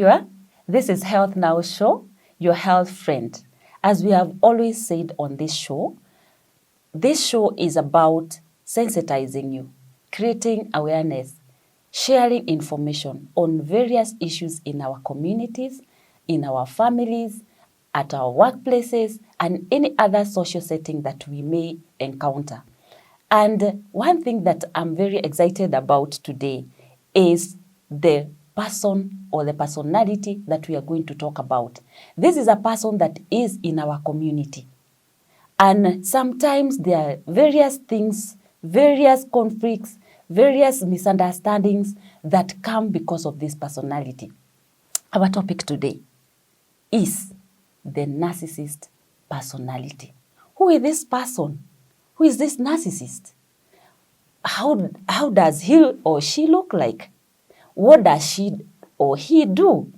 viewer. This is Health Now Show, your health friend. As we have always said on this show is about sensitizing you, creating awareness, sharing information on various issues in our communities, in our families, at our workplaces, and any other social setting that we may encounter. And one thing that I'm very excited about today is the person or the personality that we are going to talk about. This is a person that is in our community. And sometimes there are various things, various conflicts, various misunderstandings that come because of this personality. Our topic today is the narcissist personality. Who is this person? Who is this narcissist? How does he or she look like? What does she or he do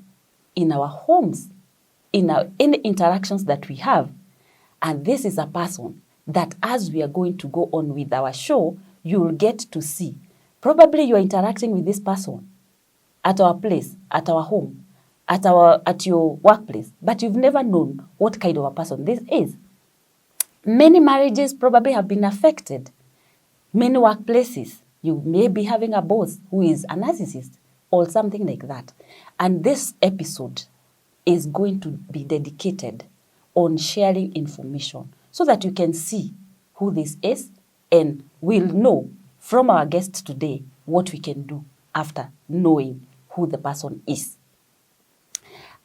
in our homes, in any interactions that we have? And this is a person that, as we are going to go on with our show, you will get to see. Probably you are interacting with this person at our place, at our home, at your workplace, but you've never known what kind of a person this is. Many marriages probably have been affected. Many workplaces, you may be having a boss who is a narcissist or something like that. And this episode is going to be dedicated on sharing information so that you can see who this is and will know from our guest today what we can do after knowing who the person is.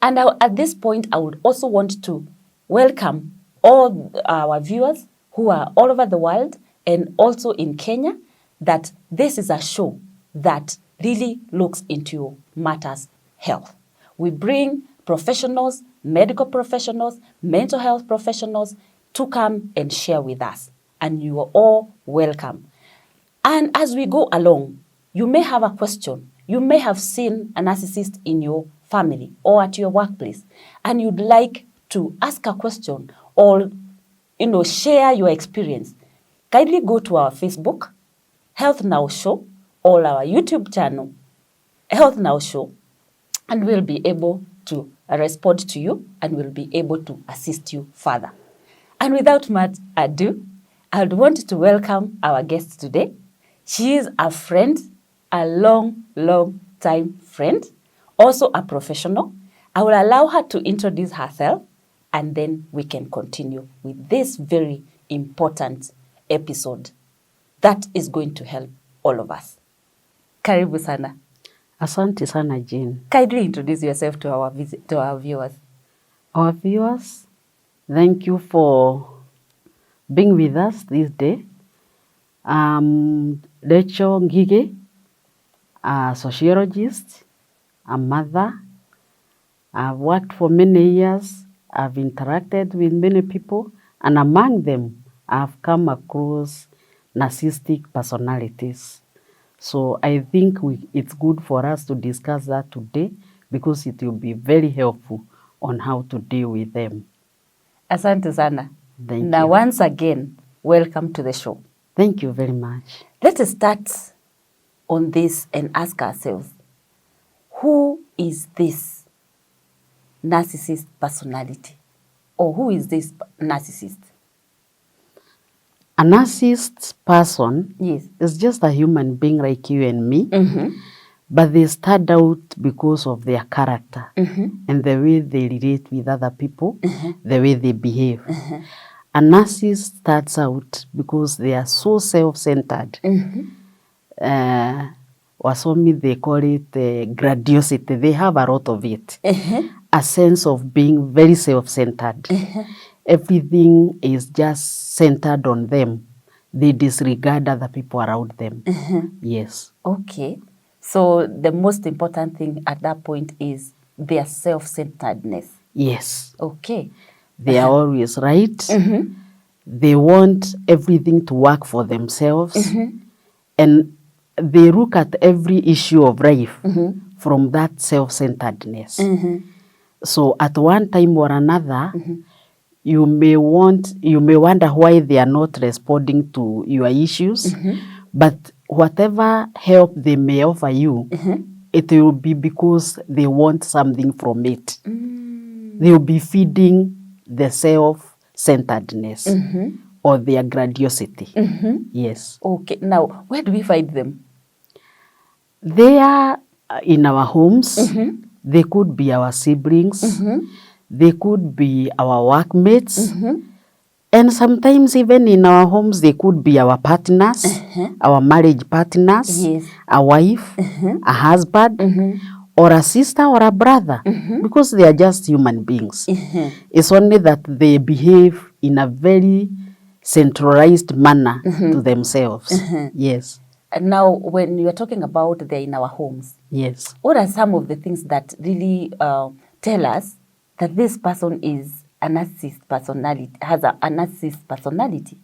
And at this point, I would also want to welcome all our viewers who are all over the world and also in Kenya, that this is a show that really looks into matters health. We bring professionals, medical professionals, mental health professionals to come and share with us. And you are all welcome. And as we go along, you may have a question. You may have seen a narcissist in your family or at your workplace, and you'd like to ask a question or share your experience. Kindly go to our Facebook, Health Now Show, or our YouTube channel, Health Now Show, and we'll be able to respond to you and we'll be able to assist you further. And without much ado, I would want to welcome our guest today. She is a friend, a long time friend, also a professional. I will allow her to introduce herself and then we can continue with this very important episode that is going to help all of us. Karibu sana. Asante sana, Jane. Kindly introduce yourself to our viewers. Our viewers, thank you for being with us this day. Rachel Ngige, a sociologist, a mother. I've worked for many years. I've interacted with many people, and among them, I've come across narcissistic personalities. So I think it's good for us to discuss that today because it will be very helpful on how to deal with them. Asante sana. Thank now, you. Once again, welcome to the show. Thank you very much. Let us start on this and ask ourselves, who is this narcissist personality? Or who is this narcissist? A narcissist person Yes. is just a human being like you and me, Mm-hmm. but they start out because of their character Mm-hmm. and the way they relate with other people, Mm-hmm. the way they behave. Mm-hmm. A narcissist starts out because they are so self-centered. Mm-hmm. Wasomi, they call it grandiosity. They have a lot of it. Uh-huh. A sense of being very self-centered. Uh-huh. Everything is just centered on them. They disregard other people around them. Uh-huh. Yes. Okay. So the most important thing at that point is their self-centeredness. Yes. Okay. They are always right. Mm-hmm. They want everything to work for themselves. Mm-hmm. And they look at every issue of life Mm-hmm. from that self-centeredness. Mm-hmm. So at one time or another, Mm-hmm. you may wonder why they are not responding to your issues, Mm-hmm. but whatever help they may offer you, Mm-hmm. it will be because they want something from it. They will be feeding the self-centeredness or their grandiosity. Yes. Okay. Now, where do we find them? They are in our homes. They could be our siblings. They could be our workmates. And sometimes even in our homes, they could be our partners, our marriage partners, Yes. a wife, a husband, or a sister or a brother, because they are just human beings. It's only that they behave in a very centralized manner to themselves. Yes. And now, when you are talking about they're in our homes, Yes. what are some of the things that really tell us that this person is a narcissist personality, has a narcissist personality?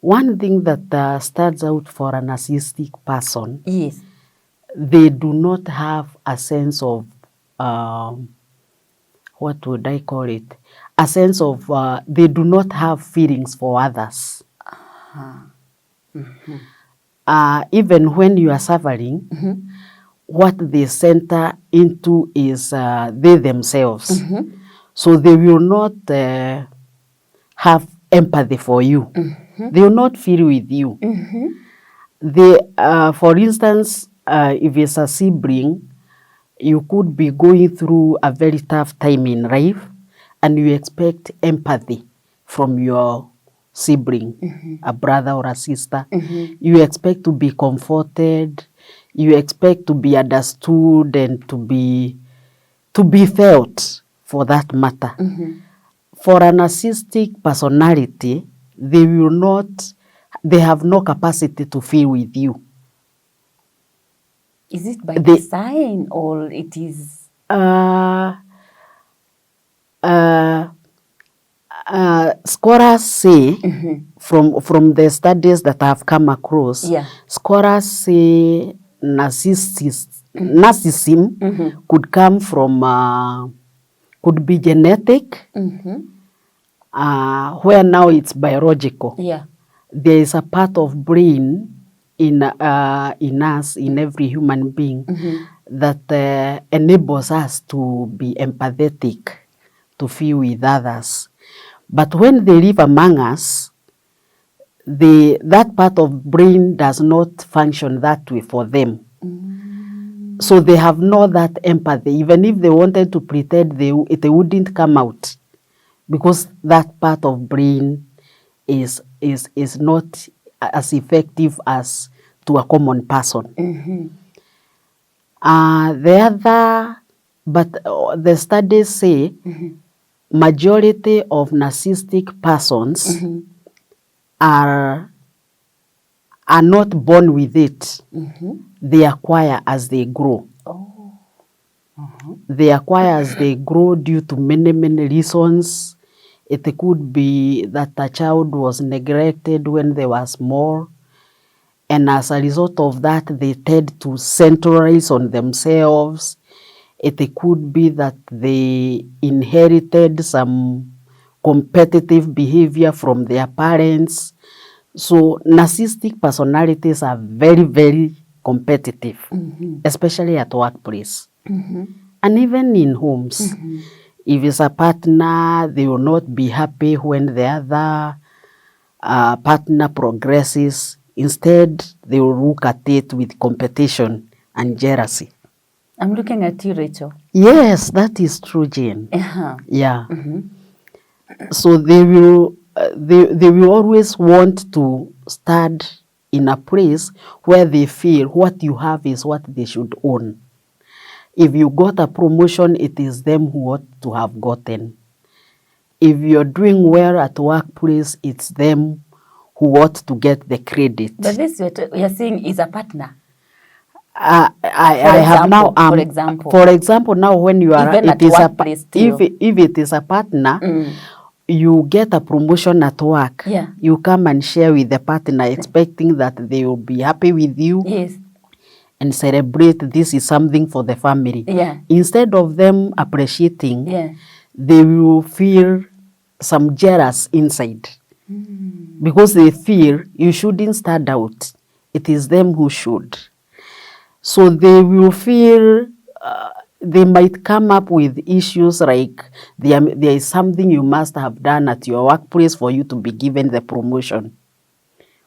One thing that stands out for a narcissistic person, Yes. they do not have a sense of, what would I call it? A sense of, they do not have feelings for others. Even when you are suffering, what they center into is they themselves. So they will not have empathy for you. They will not feel with you. They, for instance, if it's a sibling, you could be going through a very tough time in life and you expect empathy from your sibling, a brother or a sister. You expect to be comforted. You expect to be understood and to be felt, for that matter. For a narcissistic personality, they will not, they have no capacity to feel with you. Is it by design or it is? Scholars say, from the studies that I have come across, scholars say narcissism could come from, could be genetic, where now it's biological. There is a part of brain in us, in every human being, that enables us to be empathetic, to feel with others. But when they live among us, that part of brain does not function that way for them. So they have not that empathy. Even if they wanted to pretend, they wouldn't come out, because that part of brain is not as effective as to a common person. The studies say majority of narcissistic persons are not born with it. They acquire as they grow. They acquire as they grow due to many, many reasons. It could be that a child was neglected when they were small, and as a result of that, they tend to centralize on themselves. It could be that they inherited some competitive behavior from their parents. So narcissistic personalities are very, very competitive, especially at workplace. And even in homes. If it's a partner, they will not be happy when the other partner progresses. Instead, they will look at it with competition and jealousy. I'm looking at you, Rachel. Yes, that is true, Jane. Yeah. So they will always want to start in a place where they feel what you have is what they should own. If you got a promotion, it is them who ought to have gotten. If you're doing well at workplace, it's them who ought to get the credit. But this you're saying is a partner. For example, now when you are, if it is a partner, you get a promotion at work. You come and share with the partner, expecting that they will be happy with you. And celebrate, this is something for the family. Instead of them appreciating, they will feel some jealous inside. Because they feel you shouldn't stand out. It is them who should. So they will feel they might come up with issues like there is something you must have done at your workplace for you to be given the promotion,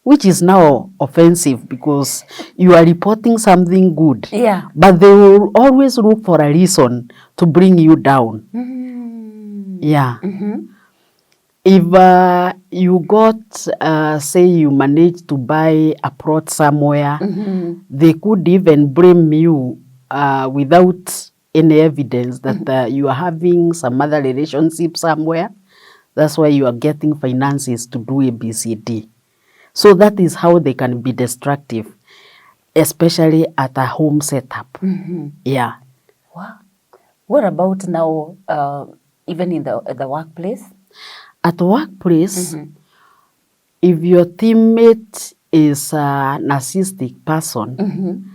which is now offensive because you are reporting something good. Yeah. But they will always look for a reason to bring you down. Yeah. If you got, say you managed to buy a plot somewhere, they could even blame you without any evidence that you are having some other relationship somewhere. That's why you are getting finances to do ABCD. So that is how they can be destructive, especially at a home setup. Yeah. Wow. What about now, even in the workplace? At workplace, if your teammate is a narcissistic person,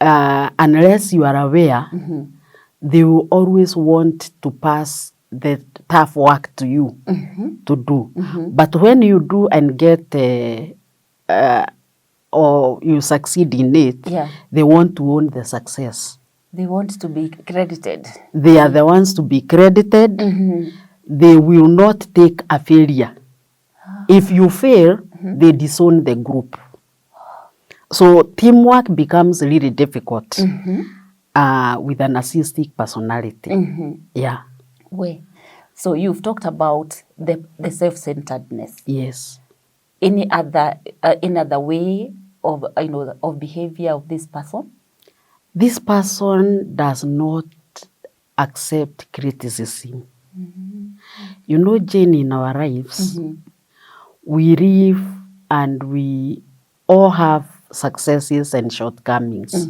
unless you are aware, they will always want to pass the tough work to you to do. But when you do and get or you succeed in it, they want to own the success. They want to be credited. They are the ones to be credited. They will not take a failure. If you fail, they disown the group. So teamwork becomes really difficult with a narcissistic personality. Yeah. Way. So you've talked about the self-centeredness. Yes. Any other way of of behavior of this person? This person does not accept criticism. You know, Jane, in our lives, we live and we all have successes and shortcomings.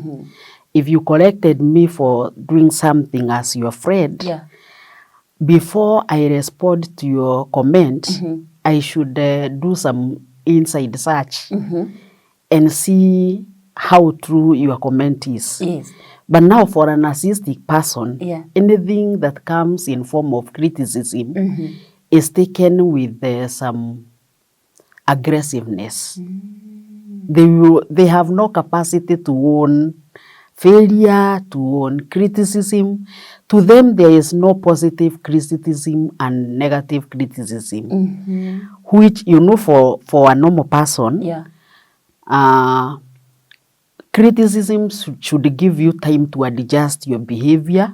If you corrected me for doing something as your friend, before I respond to your comment, I should do some inside search and see how true your comment is. Yes. But now for a narcissistic person, anything that comes in form of criticism is taken with some aggressiveness. They have no capacity to own failure, to own criticism. To them, there is no positive criticism and negative criticism, which, you know, for a normal person, criticism should give you time to adjust your behavior,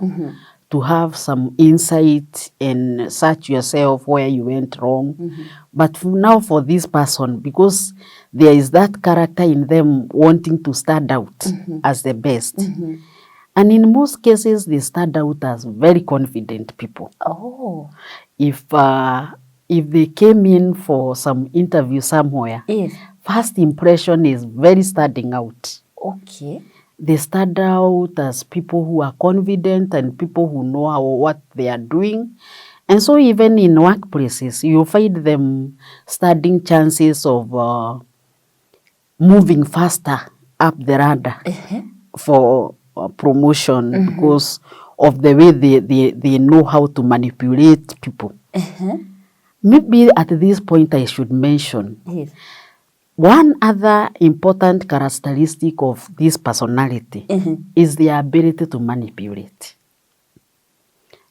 to have some insight and search yourself where you went wrong. But now for this person, because there is that character in them wanting to stand out as the best. And in most cases, they stand out as very confident people. Oh. If they came in for some interview somewhere, first impression is very standing out. Okay. They stand out as people who are confident and people who know what they are doing. And so even in workplaces, you find them studying chances of moving faster up the ladder for promotion because of the way they know how to manipulate people. Maybe at this point I should mention one other important characteristic of this personality is the ability to manipulate.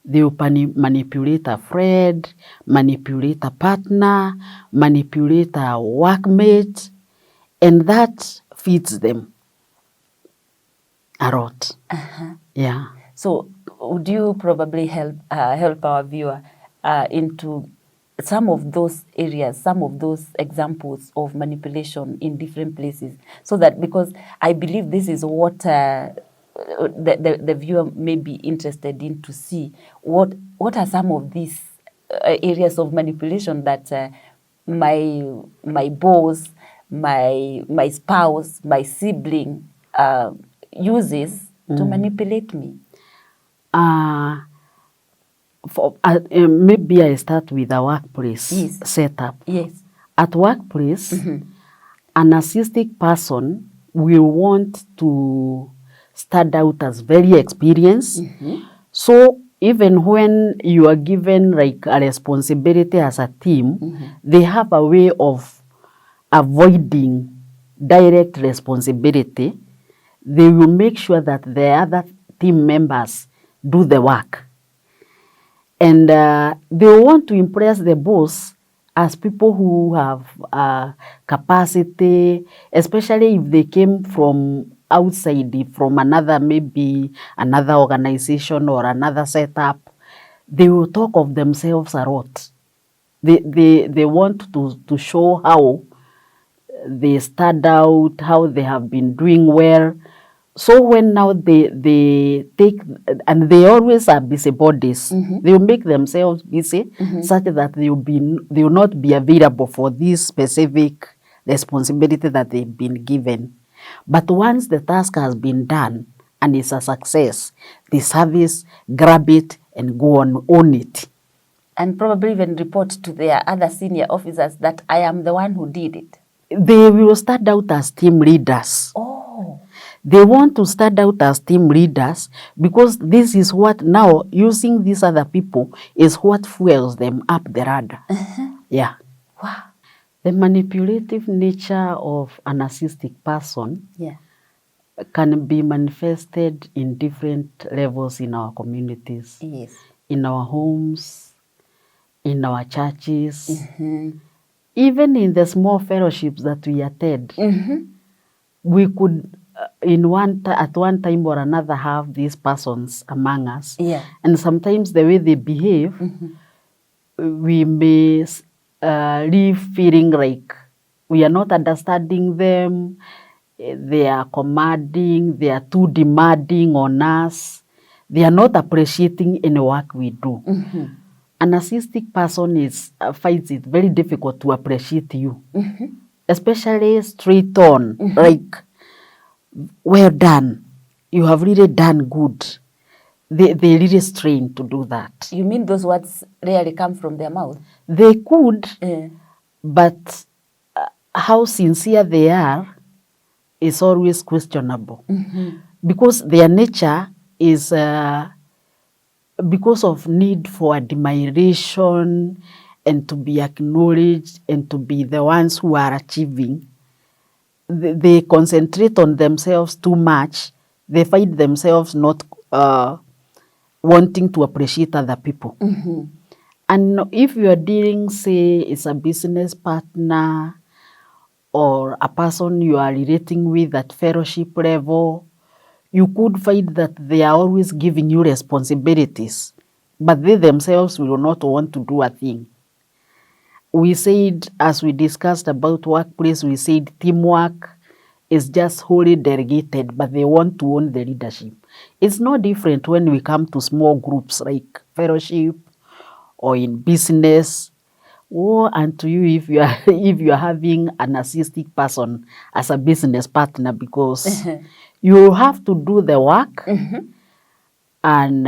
They will manipulate a friend, manipulate a partner, manipulate a workmate, and that feeds them a lot. Yeah. So would you probably help our viewer into some of those areas, some of those examples of manipulation in different places, so that, because I believe this is what the viewer may be interested in to see, what are some of these areas of manipulation that my boss, my spouse, my sibling uses to manipulate me. Maybe I start with a workplace setup. Yes. At workplace, a narcissistic person will want to stand out as very experienced. So even when you are given like a responsibility as a team, they have a way of avoiding direct responsibility. they will make sure that the other team members do the work. And they want to impress the boss as people who have capacity, especially if they came from outside, from another, maybe another organization or another setup. They will talk of themselves a lot. They want to show how they stand out, how they have been doing well. So when now they take, and they always are busybodies, they will make themselves busy such that they will not be available for this specific responsibility that they've been given. But once the task has been done and it's a success, the service grab it and go on own it. And probably even report to their other senior officers that I am the one who did it. They will start out as team leaders. Oh. They want to start out as team leaders because this is what now, using these other people, is what fuels them up the ladder. Yeah. Wow. The manipulative nature of a narcissistic person can be manifested in different levels in our communities. Yes. In our homes, in our churches, even in the small fellowships that we attend. We could at one time or another have these persons among us. Yeah. And sometimes the way they behave, we may leave feeling like we are not understanding them, they are commanding, they are too demanding on us, they are not appreciating any work we do. A narcissistic person finds it very difficult to appreciate you, especially straight on, like, well done, you have really done good. They really strain to do that. You mean those words rarely come from their mouth? They could, but how sincere they are is always questionable. Because their nature is because of need for admiration and to be acknowledged and to be the ones who are achieving. They concentrate on themselves too much. They find themselves not wanting to appreciate other people. And if you are dealing, say, it's a business partner or a person you are relating with at fellowship level, you could find that they are always giving you responsibilities, but they themselves will not want to do a thing. We said, as we discussed about workplace, we said teamwork is just wholly delegated, but they want to own the leadership. It's no different when we come to small groups like fellowship or in business. Woe unto you if you are having a narcissistic person as a business partner, because you have to do the work and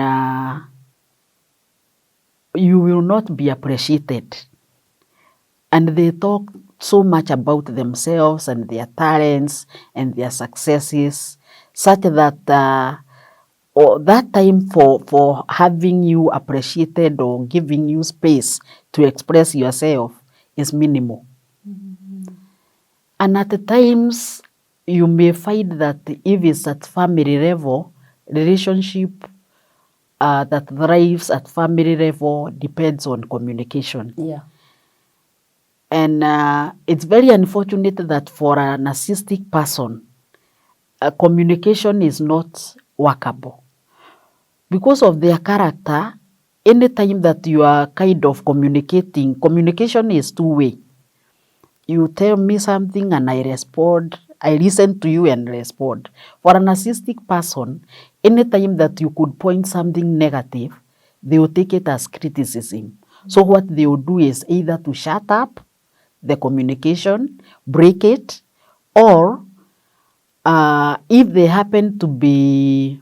you will not be appreciated. And they talk so much about themselves and their talents and their successes, such that that time for having you appreciated or giving you space to express yourself is minimal. And at times, you may find that if it's at family level, relationship that thrives at family level depends on communication. Yeah. And it's very unfortunate that for a narcissistic person, communication is not workable. Because of their character, anytime that you are kind of communicating, communication is two-way. You tell me something and I respond. I listen to you and respond. For a narcissistic person, anytime that you could point something negative, they will take it as criticism. So what they will do is either to shut up the communication, break it, or if they happen to be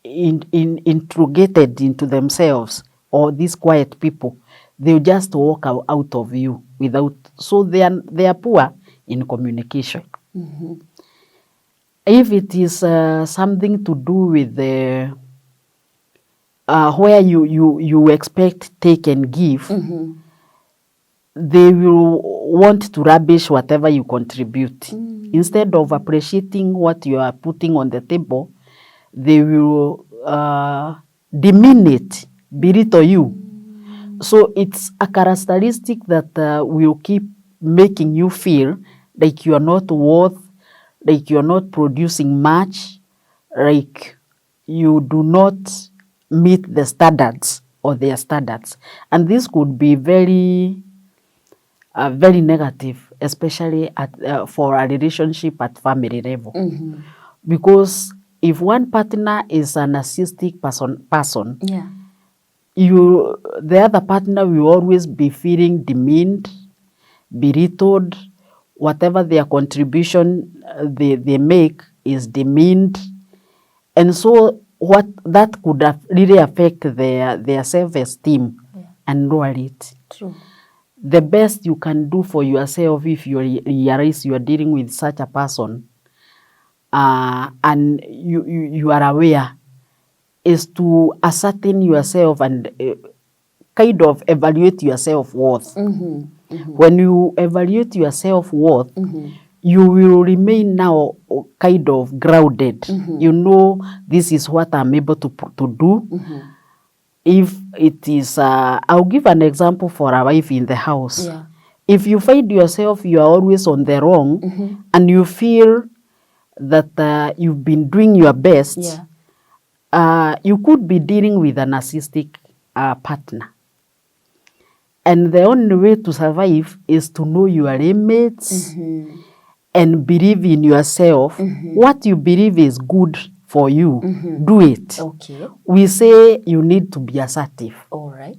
introgated into themselves, or these quiet people, they'll just walk out of you without. So they are poor in communication. If it is something to do with the where you expect take and give, they will want to rubbish whatever you contribute. Instead of appreciating what you are putting on the table, they will demean it, belittle you. So it's a characteristic that will keep making you feel like you are not worth, like you are not producing much, like you do not meet the standards or their standards. And this could be very, very negative, especially for a relationship at family level. Because if one partner is a narcissistic person, Yeah. the other partner will always be feeling demeaned, belittled. Whatever their contribution they make is demeaned. And so what that could really affect their self-esteem and lower it. True. The best you can do for yourself if you realize you are dealing with such a person and you are aware is to ascertain yourself and kind of evaluate your self-worth. When you evaluate your self-worth, you will remain now kind of grounded. You know, this is what I'm able to do. If it is, I'll give an example for a wife in the house. Yeah. If you find yourself, you are always on the wrong, and you feel that you've been doing your best, you could be dealing with a narcissistic partner. And the only way to survive is to know your limits and believe in yourself. What you believe is good for you, do it. Okay. We say you need to be assertive. All right.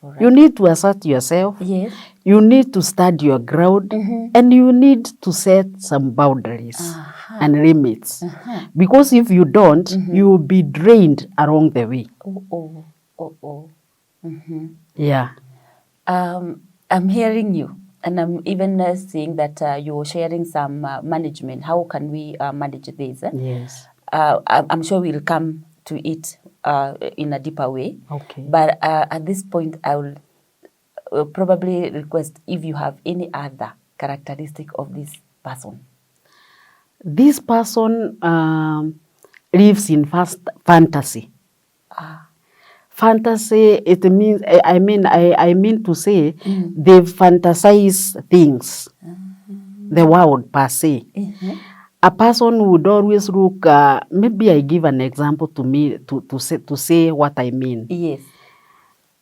All right. You need to assert yourself. Yes. You need to stand your ground, and you need to set some boundaries and limits. Because if you don't, you will be drained along the way. Yeah. I'm hearing you, and I'm even seeing that you're sharing some management. How can we manage this? Yes. I'm sure we'll come to it in a deeper way. Okay. But at this point, I will probably request if you have any other characteristic of this person. This person lives in fantasy. Fantasy, it means, I mean to say, they fantasize things, the world per se. A person would always look, maybe I give an example to me to say what I mean. Yes.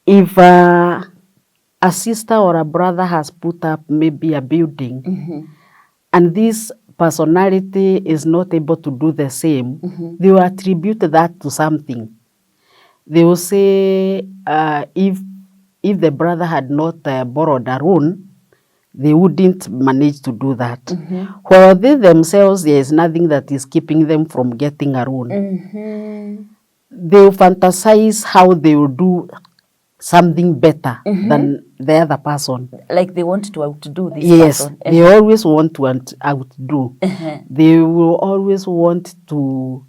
If a sister or a brother has put up maybe a building, and this personality is not able to do the same, they will attribute that to something. They will say if the brother had not borrowed a loan, they wouldn't manage to do that. While they themselves, there is nothing that is keeping them from getting a loan. They will fantasize how they will do something better than the other person. Like they want to outdo this person. Yes, they always want to outdo. They will always want to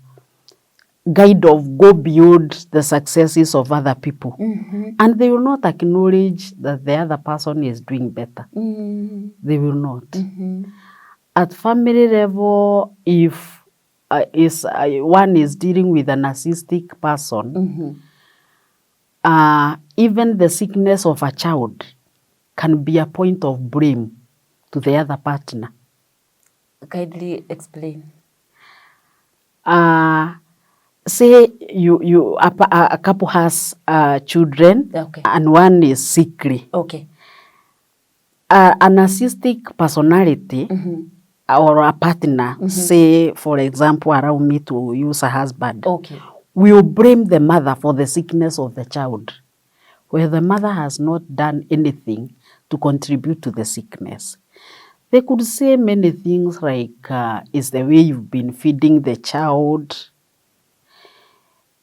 go beyond the successes of other people. And they will not acknowledge that the other person is doing better. They will not. At family level, if one is dealing with a narcissistic person, even the sickness of a child can be a point of blame to the other partner. Kindly explain. Say a couple has children, Okay. and one is sickly. Okay. A narcissistic personality or a partner, say for example, allow me to use a husband, Okay. will blame the mother for the sickness of the child, where the mother has not done anything to contribute to the sickness. They could say many things like, it's the way you've been feeding the child,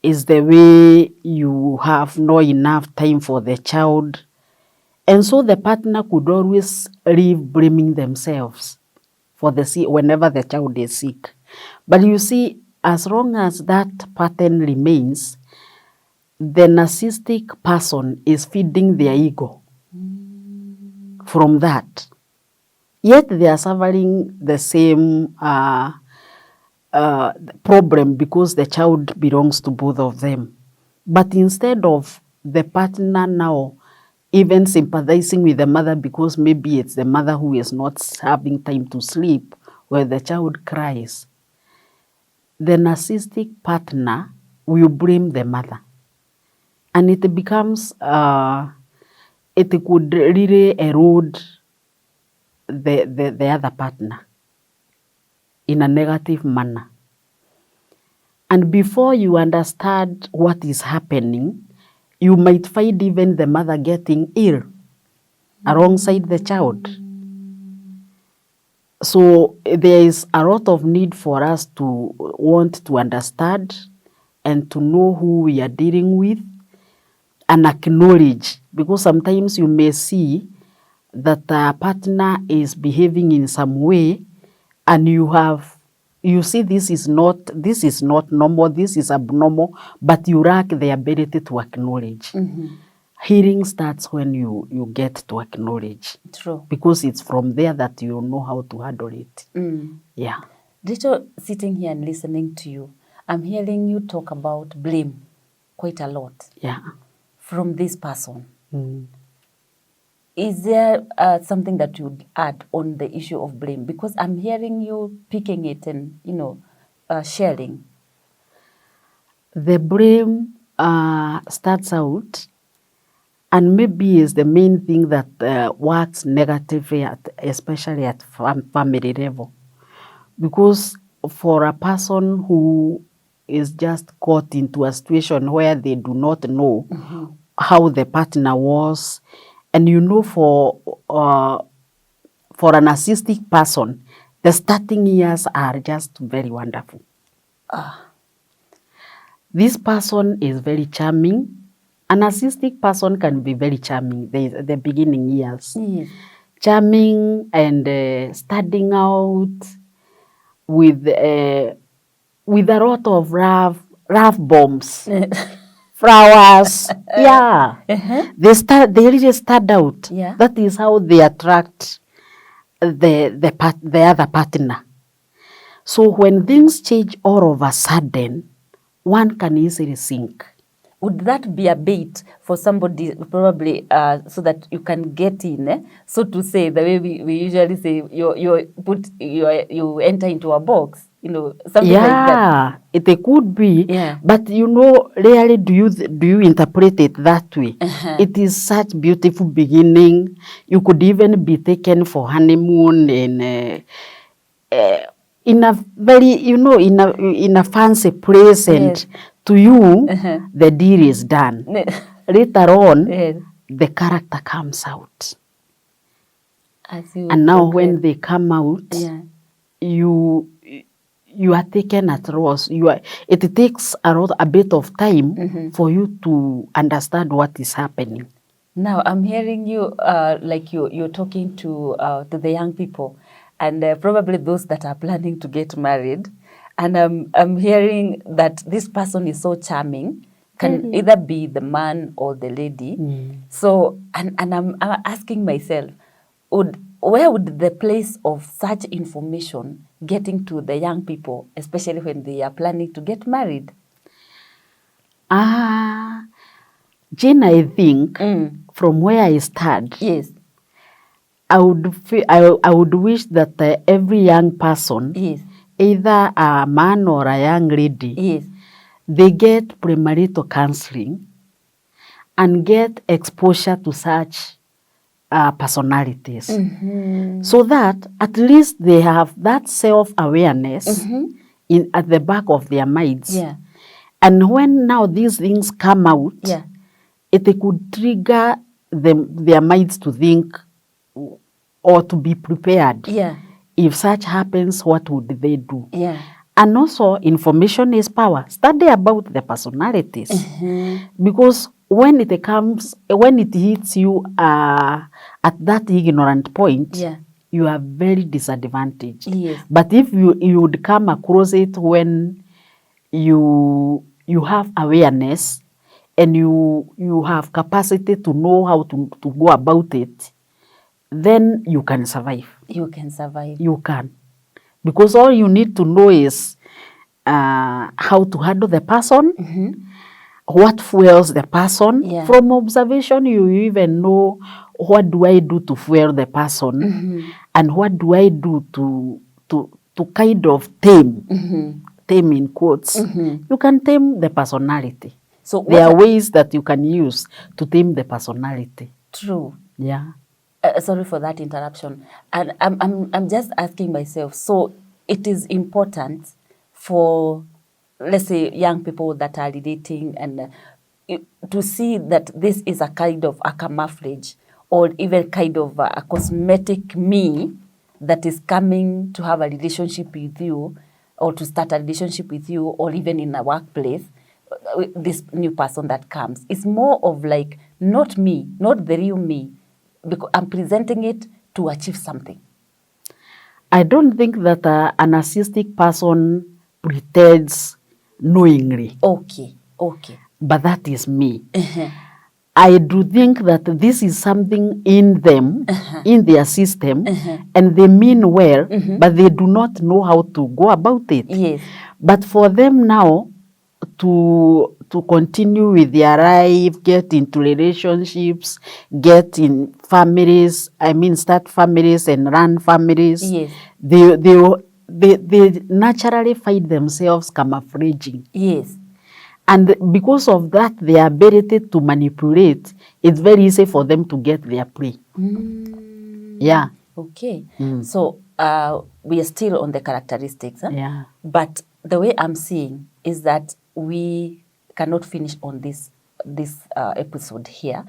is the way you have not enough time for the child. And so the partner could always leave blaming themselves for whenever the child is sick. But you see, as long as that pattern remains, the narcissistic person is feeding their ego from that. yet they are suffering the same problem because the child belongs to both of them. But instead of the partner now even sympathizing with the mother because maybe it's the mother who is not having time to sleep where the child cries, the narcissistic partner will blame the mother. And it becomes, it could really erode the other partner in a negative manner. And before you understand what is happening, you might find even the mother getting ill alongside the child. So there is a lot of need for us to want to understand and to know who we are dealing with and acknowledge, because sometimes you may see that a partner is behaving in some way and you see this is not normal, this is abnormal, but you lack the ability to acknowledge. Healing starts when you get to acknowledge. True. Because it's from there that you know how to handle it. Yeah. Rachel, sitting here and listening to you, I'm hearing you talk about blame quite a lot. Yeah. From this person. Is there something that you'd add on the issue of blame? Because I'm hearing you picking it and, sharing. The blame starts out and maybe is the main thing that works negatively, especially at family level. Because for a person who is just caught into a situation where they do not know how the partner was, and for a narcissistic person, the starting years are just very wonderful. This person is very charming. A narcissistic person can be very charming, the beginning years. Charming and starting out with a lot of love bombs, flowers. Yeah. They really start out. Yeah. That is how they attract the other partner. So when things change all of a sudden, one can easily sink. Would that be a bait for somebody, probably, so that you can get in, so to say, the way we usually say, you enter into a box, something like that? Yeah, it could be. Yeah. But rarely do you interpret it that way. It is such beautiful beginning. You could even be taken for honeymoon in a very, in a fancy place, and to you, the deal is done. Later on, the character comes out. And now when they come out, you are taken at loss. It takes a bit of time for you to understand what is happening. Now, I'm hearing you like you're talking to the young people, and probably those that are planning to get married. And I'm hearing that this person is so charming, can either be the man or the lady. So, and I'm asking myself, where would the place of such information getting to the young people, especially when they are planning to get married? Jane, I think from where I start, yes, I would wish that every young person, yes, either a man or a young lady, yes, they get premarital counseling and get exposure to such personalities, so that at least they have that self-awareness at the back of their minds. yeah. And when now these things come out, Yeah. it could trigger their minds to think or to be prepared. Yeah. If such happens, what would they do? Yeah. And also, information is power. Study about the personalities. Because when it hits you at that ignorant point, Yeah. you are very disadvantaged. Yes. But if you would come across it when you have awareness and you have capacity to know how to go about it, then you can survive. You can survive. You can. Because all you need to know is how to handle the person, what fuels the person. Yeah. From observation, you even know what do I do to fuel the person, and what do I do to kind of tame, tame in quotes. You can tame the personality. So there are ways that you can use to tame the personality. True. Yeah. Sorry for that interruption. And I'm just asking myself, so it is important for, let's say, young people that are dating and to see that this is a kind of a camouflage or even kind of a cosmetic me that is coming to have a relationship with you or to start a relationship with you, or even in a workplace, this new person that comes. It's more of like, not me, not the real me, because I'm presenting it to achieve something. I don't think that a narcissistic person pretends knowingly. Okay, okay. But that is me. I do think that this is something in them, in their system, and they mean well, but they do not know how to go about it. Yes. But for them now to continue with their life, get into relationships, get in families, start families and run families, Yes. They naturally find themselves camouflaging. Yes. And because of that, their ability to manipulate, it's very easy for them to get their prey. Yeah. Okay. So we are still on the characteristics. Huh? Yeah. But the way I'm seeing is that we cannot finish on this episode here.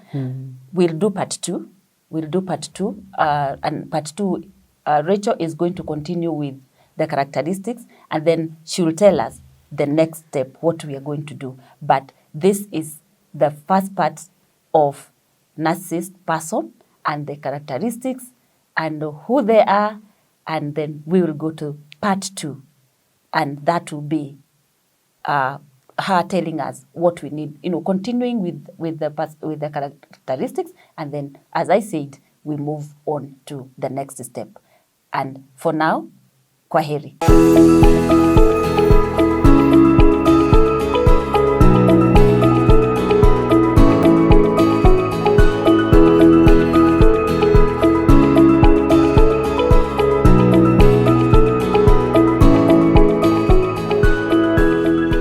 We'll do part 2. And part 2, Rachel is going to continue with the characteristics, and then she will tell us the next step, what we are going to do. But this is the first part of narcissist person and the characteristics and who they are, and then we will go to part 2, and that will be her telling us what we need, continuing with the characteristics, and then, as I said, we move on to the next step. And for now, kwaheri.